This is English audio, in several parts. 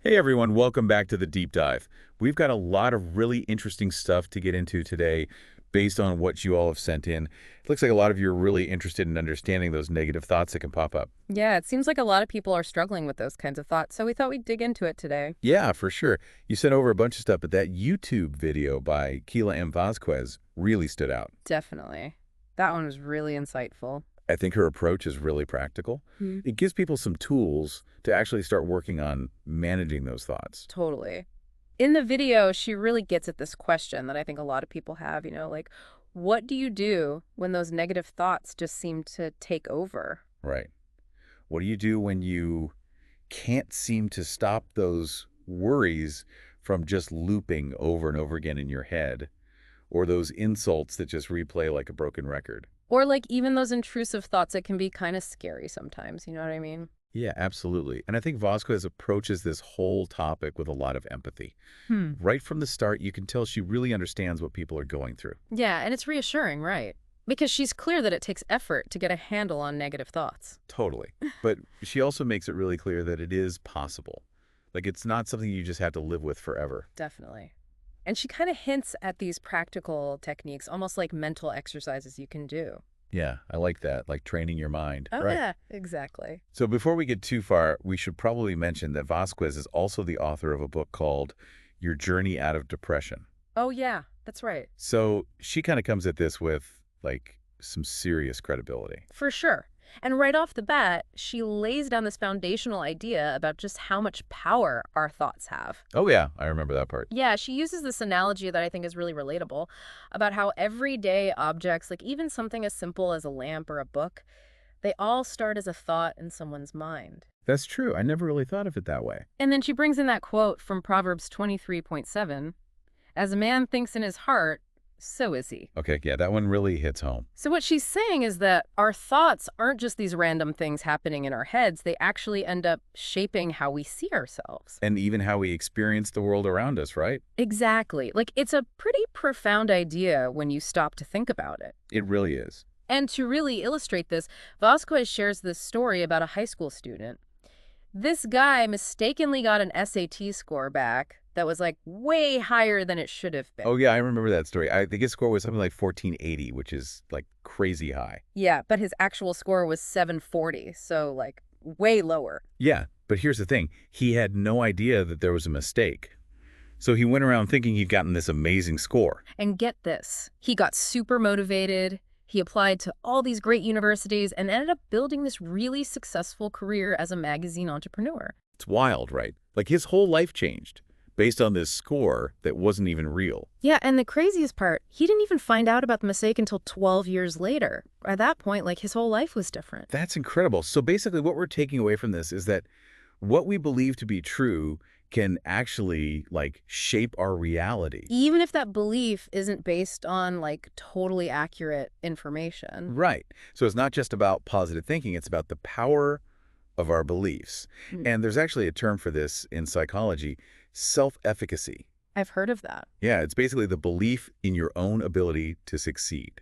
Hey everyone, welcome back to the deep dive. We've got a lot of really interesting stuff to get into today based on what you all have sent in. It looks like a lot of you are really interested in understanding those negative thoughts that can pop up. Yeah, it seems like a lot of people are struggling with those kinds of thoughts, so we thought we'd dig into it today. Yeah, for sure. You sent over a bunch of stuff, but that YouTube video by Keila and Vazquez really stood out. Definitely. That one was really insightful. I think her approach is really practical. Hmm. It gives people some tools to actually start working on managing those thoughts. Totally. In the video, she really gets at this question that I think a lot of people have, like, what do you do when those negative thoughts just seem to take over? Right. What do you do when you can't seem to stop those worries from just looping over and over again in your head, or those insults that just replay like a broken record? Or like even those intrusive thoughts that can be kind of scary sometimes, you know what I mean? Yeah, absolutely. And I think Vasquez approaches this whole topic with a lot of empathy. Hmm. Right from the start, you can tell she really understands what people are going through. Yeah, and it's reassuring, right? Because she's clear that it takes effort to get a handle on negative thoughts. Totally. But she also makes it really clear that it is possible. Like, it's not something you just have to live with forever. Definitely. And she kind of hints at these practical techniques, almost like mental exercises you can do. Yeah, I like that, like training your mind. Oh, Right. yeah, exactly. So before we get too far, we should probably mention that Vasquez is also the author of a book called Your Journey Out of Depression. Oh, yeah, that's right. So she kind of comes at this with, like, some serious credibility. For sure. And right off the bat, she lays down this foundational idea about just how much power our thoughts have. Oh, yeah, I remember that part. Yeah, she uses this analogy that I think is really relatable about how everyday objects, like even something as simple as a lamp or a book, they all start as a thought in someone's mind. That's true. I never really thought of it that way. And then she brings in that quote from Proverbs 23:7, as a man thinks in his heart, so is he. Okay, yeah, that one really hits home. So what she's saying is that our thoughts aren't just these random things happening in our heads. They actually end up shaping how we see ourselves. And even how we experience the world around us, right? Exactly. Like, it's a pretty profound idea when you stop to think about it. It really is. And to really illustrate this, Vasquez shares this story about a high school student. This guy mistakenly got an SAT score back that was like way higher than it should have been. Oh, yeah, I remember that story. I think his score was something like 1480, which is, like, crazy high. Yeah, but his actual score was 740, so like way lower. Yeah, but here's the thing. He had no idea that there was a mistake. So he went around thinking he'd gotten this amazing score. And get this, he got super motivated. He applied to all these great universities and ended up building this really successful career as a magazine entrepreneur. It's wild, right? Like, his whole life changed based on this score that wasn't even real. Yeah, and the craziest part, he didn't even find out about the mistake until 12 years later. At that point, like, his whole life was different. That's incredible. So basically what we're taking away from this is that what we believe to be true can actually, like, shape our reality. Even if that belief isn't based on, like, totally accurate information. Right. So it's not just about positive thinking, it's about the power of our beliefs. Mm. And there's actually a term for this in psychology, self-efficacy. I've heard of that. Yeah, it's basically the belief in your own ability to succeed.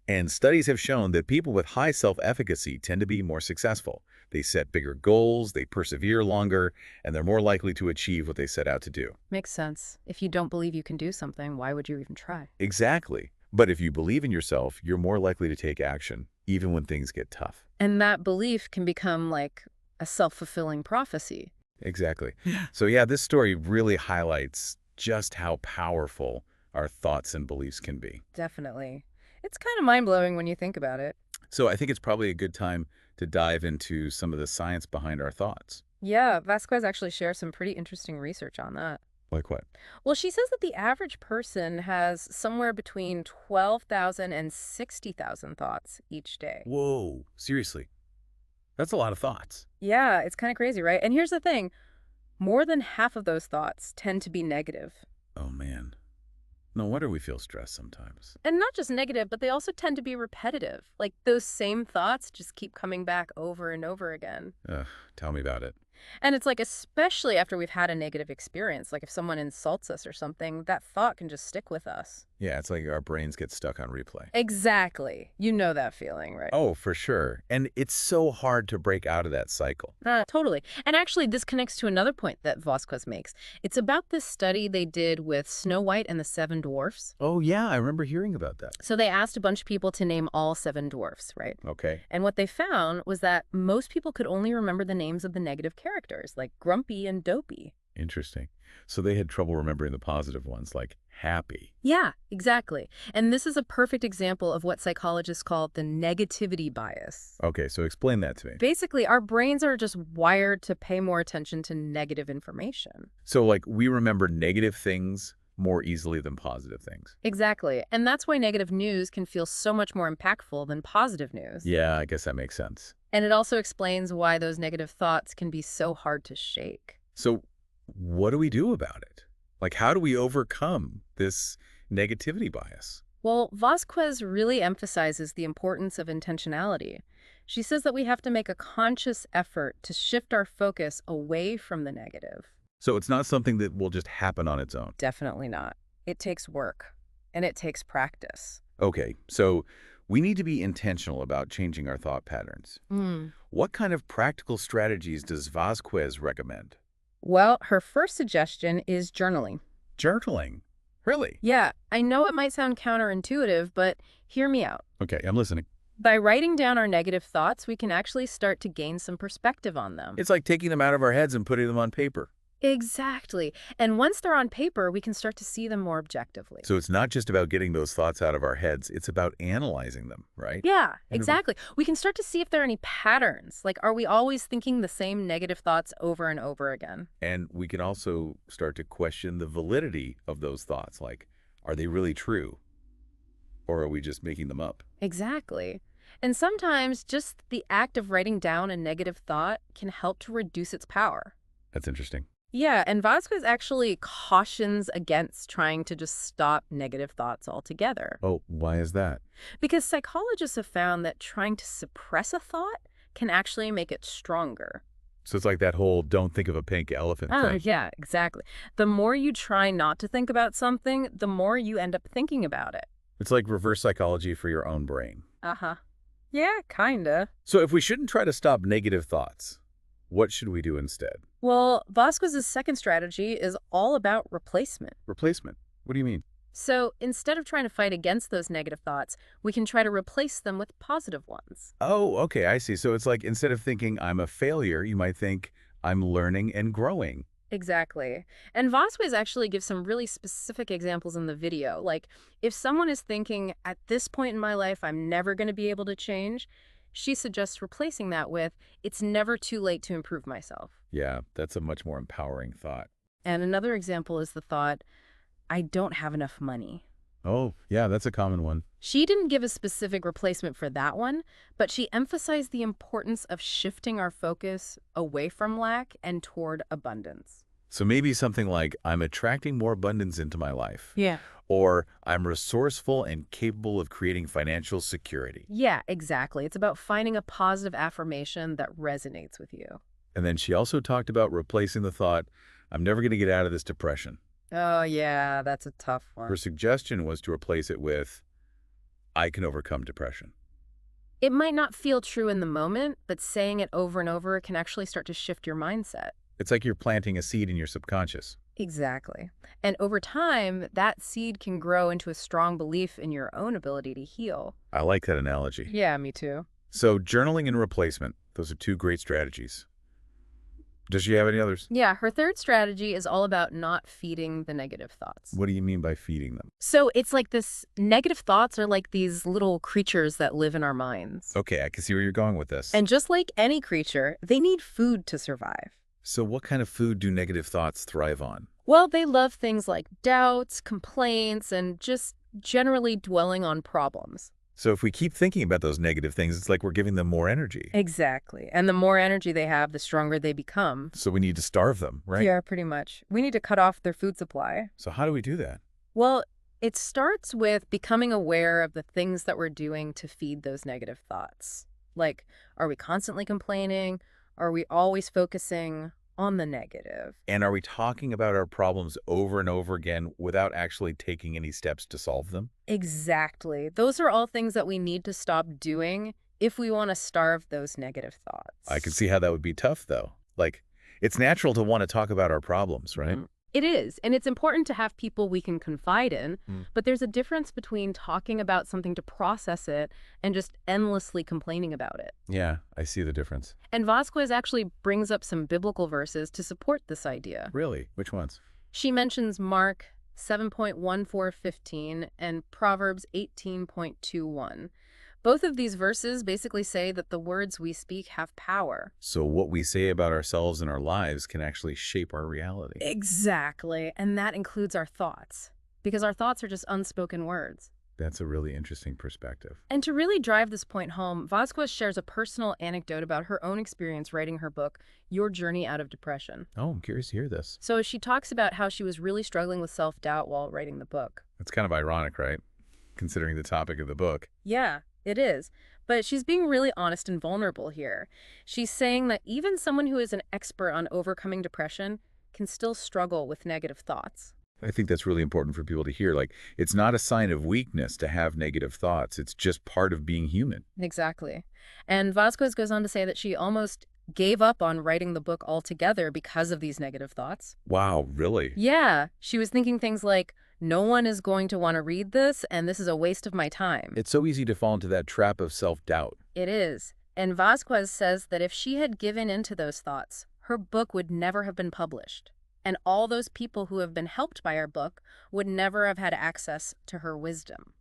And studies have shown that people with high self-efficacy tend to be more successful. They set bigger goals, they persevere longer, and they're more likely to achieve what they set out to do. Makes sense. If you don't believe you can do something, why would you even try? Exactly. But if you believe in yourself, you're more likely to take action, even when things get tough. And that belief can become like a self-fulfilling prophecy. Exactly. So yeah, this story really highlights just how powerful our thoughts and beliefs can be. Definitely. It's kind of mind-blowing when you think about it. So I think it's probably a good time to dive into some of the science behind our thoughts. Yeah, Vasquez actually shares some pretty interesting research on that. Like what? Well, she says that the average person has somewhere between 12,000 and 60,000 thoughts each day. Whoa, seriously. That's a lot of thoughts. Yeah, it's kind of crazy, right? And here's the thing. More than half of those thoughts tend to be negative. Oh, man. No wonder we feel stressed sometimes. And not just negative, but they also tend to be repetitive. Like those same thoughts just keep coming back over and over again. Ugh, tell me about it. And it's like, especially after we've had a negative experience, like if someone insults us or something, that thought can just stick with us. Yeah, it's like our brains get stuck on replay. Exactly. You know that feeling, right? Oh, for sure. And it's so hard to break out of that cycle. Totally. And actually, this connects to another point that Vazquez makes. It's about this study they did with Snow White and the Seven Dwarfs. Oh, yeah, I remember hearing about that. So they asked a bunch of people to name all seven dwarfs, right? Okay. And what they found was that most people could only remember the names of the negative characters, like Grumpy and Dopey. Interesting. So they had trouble remembering the positive ones, like happy. Yeah, exactly. And this is a perfect example of what psychologists call the negativity bias. Okay, so explain that to me. Basically, our brains are just wired to pay more attention to negative information. So, like, we remember negative things more easily than positive things. Exactly. And that's why negative news can feel so much more impactful than positive news. Yeah, I guess that makes sense. And it also explains why those negative thoughts can be so hard to shake. So what do we do about it? Like, how do we overcome this negativity bias? Well, Vazquez really emphasizes the importance of intentionality. She says that we have to make a conscious effort to shift our focus away from the negative. So it's not something that will just happen on its own. Definitely not. It takes work, and it takes practice. Okay, so we need to be intentional about changing our thought patterns. What kind of practical strategies does Vazquez recommend? Well, her first suggestion is journaling. Journaling. Really? Yeah, I know it might sound counterintuitive, but hear me out. Okay, I'm listening. By writing down our negative thoughts, we can actually start to gain some perspective on them. It's like taking them out of our heads and putting them on paper. Exactly. And once they're on paper, we can start to see them more objectively. So it's not just about getting those thoughts out of our heads, it's about analyzing them, right? Yeah, And exactly. We can start to see if there are any patterns. Like, are we always thinking the same negative thoughts over and over again? And we can also start to question the validity of those thoughts. Like, are they really true? Or are we just making them up? Exactly. And sometimes just the act of writing down a negative thought can help to reduce its power. That's interesting. Yeah, and Vazquez actually cautions against trying to just stop negative thoughts altogether. Oh, why is that? Because psychologists have found that trying to suppress a thought can actually make it stronger. So it's like that whole don't think of a pink elephant thing. Yeah, exactly. The more you try not to think about something, the more you end up thinking about it. It's like reverse psychology for your own brain. Uh-huh. Yeah, kinda. So if we shouldn't try to stop negative thoughts, what should we do instead? Well, Vazquez's second strategy is all about replacement. Replacement. What do you mean? So instead of trying to fight against those negative thoughts, we can try to replace them with positive ones. Oh, okay, I see. So it's like instead of thinking I'm a failure, you might think I'm learning and growing. Exactly. And Vazquez actually gives some really specific examples in the video. Like, if someone is thinking, at this point in my life, I'm never going to be able to change, she suggests replacing that with, it's never too late to improve myself. Yeah, that's a much more empowering thought. And another example is the thought, I don't have enough money. Oh, yeah, that's a common one. She didn't give a specific replacement for that one, but she emphasized the importance of shifting our focus away from lack and toward abundance. So maybe something like, I'm attracting more abundance into my life. Yeah. Or I'm resourceful and capable of creating financial security. Yeah, exactly. It's about finding a positive affirmation that resonates with you. And then she also talked about replacing the thought, I'm never going to get out of this depression. Oh, yeah, that's a tough one. Her suggestion was to replace it with, I can overcome depression. It might not feel true in the moment, but saying it over and over can actually start to shift your mindset. It's like you're planting a seed in your subconscious. Exactly. And over time, that seed can grow into a strong belief in your own ability to heal. I like that analogy. Yeah, me too. So journaling and replacement, those are two great strategies. Does she have any others? Yeah, her third strategy is all about not feeding the negative thoughts. What do you mean by feeding them? So it's like this negative thoughts are like these little creatures that live in our minds. Okay, I can see where you're going with this. And just like any creature, they need food to survive. So what kind of food do negative thoughts thrive on? Well, they love things like doubts, complaints, and just generally dwelling on problems. So if we keep thinking about those negative things, it's like we're giving them more energy. Exactly. And the more energy they have, the stronger they become. So we need to starve them, right? Yeah, pretty much. We need to cut off their food supply. So how do we do that? Well, it starts with becoming aware of the things that we're doing to feed those negative thoughts. Like, are we constantly complaining? Are we always focusing on the negative? And are we talking about our problems over and over again without actually taking any steps to solve them? Exactly. Those are all things that we need to stop doing if we want to starve those negative I can thoughts. see how that would be tough, though. Like, it's natural to want to talk about our problems, right? It is, and it's important to have people we can confide in, Mm. but there's a difference between talking about something to process it and just endlessly complaining about it. Yeah, I see the difference. And Vazquez actually brings up some biblical verses to support this idea. Really? Which ones? She mentions Mark 7.14:15 and Proverbs 18.21. Both of these verses basically say that the words we speak have power. So what we say about ourselves and our lives can actually shape our reality. Exactly, and that includes our thoughts, because our thoughts are just unspoken words. That's a really interesting perspective. And to really drive this point home, Vazquez shares a personal anecdote about her own experience writing her book, Your Journey Out of Depression. Oh, I'm curious to hear this. So she talks about how she was really struggling with self-doubt while writing the book. That's kind of ironic, right? Considering the topic of the book. Yeah, it is. But she's being really honest and vulnerable here. She's saying that even someone who is an expert on overcoming depression can still struggle with negative thoughts. I think that's really important for people to hear. Like, it's not a sign of weakness to have negative thoughts. It's just part of being human. Exactly. And Vazquez goes on to say that she almost gave up on writing the book altogether because of these negative thoughts. Wow, really? Yeah, she was thinking things like, no one is going to want to read this, and this is a waste of my time. It's so easy to fall into that trap of self-doubt. It is. And Vazquez says that if she had given in to those thoughts, her book would never have been published. And all those people who have been helped by her book would never have had access to her wisdom.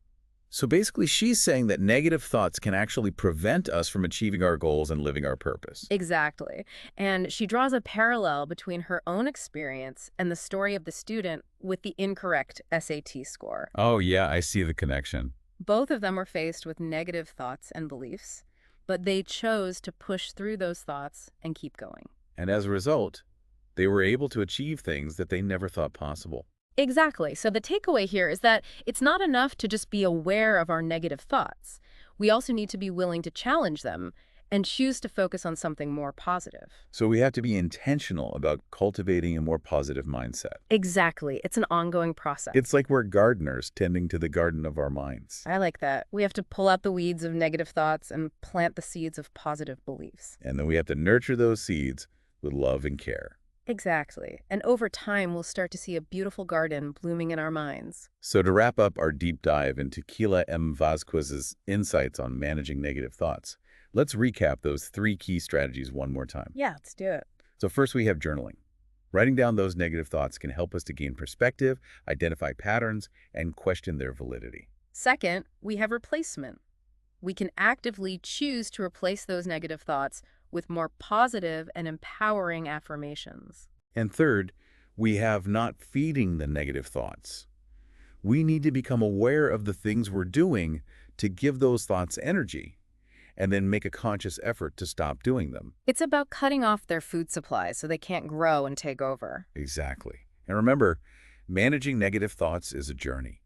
So basically, she's saying that negative thoughts can actually prevent us from achieving our goals and living our purpose. Exactly. And she draws a parallel between her own experience and the story of the student with the incorrect SAT score. Oh, yeah, I see the connection. Both of them were faced with negative thoughts and beliefs, but they chose to push through those thoughts and keep going. And as a result, they were able to achieve things that they never thought possible. Exactly. So the takeaway here is that it's not enough to just be aware of our negative thoughts. We also need to be willing to challenge them and choose to focus on something more positive. So we have to be intentional about cultivating a more positive mindset. Exactly. It's an ongoing process. It's like we're gardeners tending to the garden of our minds. I like that. We have to pull out the weeds of negative thoughts and plant the seeds of positive beliefs. And then we have to nurture those seeds with love and care. Exactly. And over time, we'll start to see a beautiful garden blooming in our minds. So to wrap up our deep dive into Keila M. Vazquez's insights on managing negative thoughts, let's recap those 3 key strategies one more time. Yeah, let's do it. So first, we have journaling. Writing down those negative thoughts can help us to gain perspective, identify patterns, and question their validity. Second, we have replacement. We can actively choose to replace those negative thoughts with more positive and empowering affirmations. And third, we have not feeding the negative thoughts. We need to become aware of the things we're doing to give those thoughts energy, and then make a conscious effort to stop doing them. It's about cutting off their food supply so they can't grow and take over. Exactly. And remember, managing negative thoughts is a journey.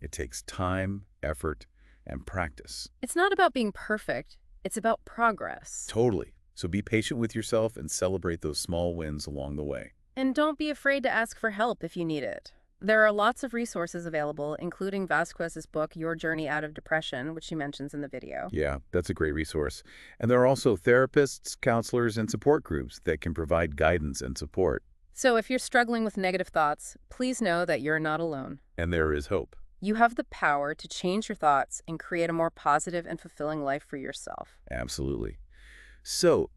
It takes time, effort, and practice. It's not about being perfect. It's about progress. Totally. So be patient with yourself and celebrate those small wins along the way. And don't be afraid to ask for help if you need it. There are lots of resources available, including Vazquez's book, Your Journey Out of Depression, which she mentions in the video. Yeah, that's a great resource. And there are also therapists, counselors, and support groups that can provide guidance and support. So if you're struggling with negative thoughts, please know that you're not alone. And there is hope. You have the power to change your thoughts and create a more positive and fulfilling life for yourself. Absolutely. So,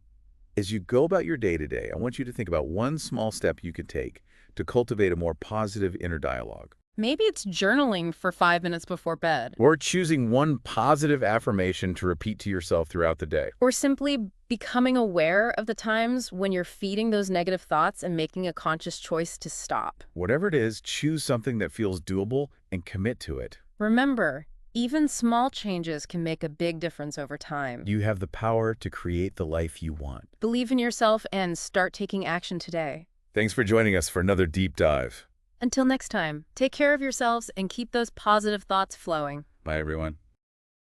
as you go about your day-to-day, I want you to think about one small step you could take to cultivate a more positive inner dialogue. Maybe it's journaling for 5 minutes before bed. Or choosing one positive affirmation to repeat to yourself throughout the day. Or simply becoming aware of the times when you're feeding those negative thoughts and making a conscious choice to stop. Whatever it is, choose something that feels doable and commit to it. Remember, even small changes can make a big difference over time. You have the power to create the life you want. Believe in yourself and start taking action today. Thanks for joining us for another deep dive. Until next time, take care of yourselves and keep those positive thoughts flowing. Bye, everyone.